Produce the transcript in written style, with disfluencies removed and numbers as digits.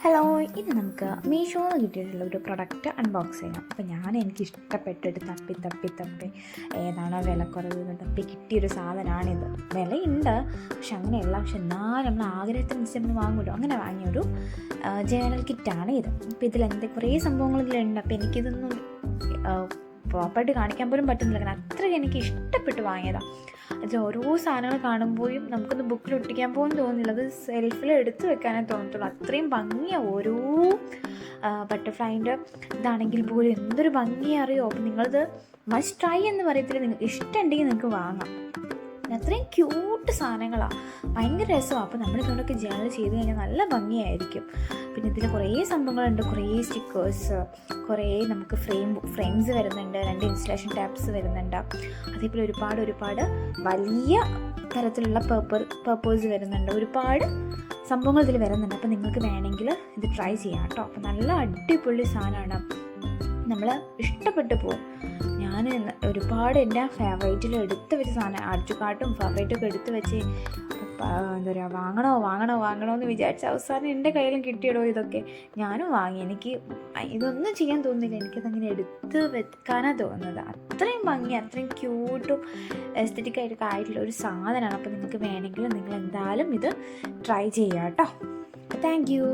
Hello, ഇന്ന് നമുക്ക് മീഷോന്ന് കിട്ടിയിട്ടുള്ള ഒരു പ്രൊഡക്റ്റ് അൺബോക്സ് ചെയ്യാം. അപ്പോൾ എനിക്ക് ഇഷ്ടപ്പെട്ടിട്ട് തപ്പി ഏതാണോ വിലക്കുറവ് തപ്പി കിട്ടിയൊരു സാധനമാണിത്. വിലയുണ്ട്, പക്ഷെ അങ്ങനെയല്ല. പക്ഷെ എന്നാലും നമ്മൾ ആഗ്രഹത്തിനനുസരിച്ച് നമ്മൾ വാങ്ങുമല്ലോ, അങ്ങനെ വാങ്ങിയൊരു ജേണൽ കിറ്റാണ് ഇത്. അപ്പോൾ കുറേ സംഭവങ്ങൾ ഇതിലുണ്ട്. അപ്പോൾ എനിക്കിതൊന്നും പ്രോപ്പറായിട്ട് കാണിക്കാൻ പോലും പറ്റുന്നില്ല, കാരണം അത്രയും എനിക്ക് ഇഷ്ടപ്പെട്ട് വാങ്ങിയതാണ്. അതിൽ ഓരോ സാധനങ്ങൾ കാണുമ്പോഴും നമുക്കൊന്ന് ബുക്കിൽ ഒട്ടിക്കാൻ പോലും തോന്നുന്നില്ല, അത് സെൽഫിൽ എടുത്ത് വെക്കാനേ തോന്നത്തുള്ളൂ. അത്രയും ഭംഗിയാണ് ഓരോ ബട്ടർഫ്ലൈൻ്റെ ഇതാണെങ്കിൽ പോലും എന്തൊരു ഭംഗിയാണ് അറിയോ. അപ്പോൾ നിങ്ങളത് മസ്റ്റ് ട്രൈ എന്ന് പറയത്തില്ല, നിങ്ങൾക്ക് ഇഷ്ടമുണ്ടെങ്കിൽ നിങ്ങൾക്ക് വാങ്ങാം. അത്രയും ക്യൂട്ട് സാധനങ്ങളാണ്, ഭയങ്കര രസമാണ്. അപ്പോൾ നമ്മളിതുകൊണ്ടൊക്കെ ജേണൽ ചെയ്ത് കഴിഞ്ഞാൽ നല്ല ഭംഗിയായിരിക്കും. പിന്നെ ഇതിൽ കുറേ സംഭവങ്ങളുണ്ട്, കുറേ സ്റ്റിക്കേഴ്സ്, കുറേ നമുക്ക് ഫ്രെയിംസ് വരുന്നുണ്ട്, 2 ഇൻസ്റ്റലേഷൻ ടാപ്സ് വരുന്നുണ്ട്. അതേപോലെ ഒരുപാട് വലിയ തരത്തിലുള്ള പേപ്പേഴ്സ് വരുന്നുണ്ട്, ഒരുപാട് സംഭവങ്ങൾ ഇതിൽ വരുന്നുണ്ട്. അപ്പോൾ നിങ്ങൾക്ക് വേണമെങ്കിൽ ഇത് ട്രൈ ചെയ്യാം കേട്ടോ. അപ്പോൾ നല്ല അടിപൊളി സാധനമാണ്, നമ്മൾ ഇഷ്ടപ്പെട്ടു പോകും. ഞാൻ ഒരുപാട് എൻ്റെ ഫേവറേറ്റിൽ എടുത്ത് വെച്ച സാധനം, ആർട്ടുകാർട്ടും ഫേവറേറ്റൊക്കെ എടുത്ത് വെച്ച് എന്താ പറയുക, വാങ്ങണോ എന്ന് വിചാരിച്ച അവസാനം എൻ്റെ കയ്യിലും കിട്ടിയിടോ ഇതൊക്കെ. ഞാനും വാങ്ങി. എനിക്ക് ഇതൊന്നും ചെയ്യാൻ തോന്നുന്നില്ല, എനിക്കതങ്ങനെ എടുത്ത് വെക്കാനാണ് തോന്നുന്നത്. അത്രയും ഭംഗി, അത്രയും ക്യൂട്ടും എസ്തെറ്റിക്കായിട്ടൊക്കെ ആയിട്ടുള്ള ഒരു സാധനമാണ്. അപ്പോൾ നിങ്ങൾക്ക് വേണമെങ്കിൽ നിങ്ങൾ എന്തായാലും ഇത് ട്രൈ ചെയ്യാം കേട്ടോ. Thank you.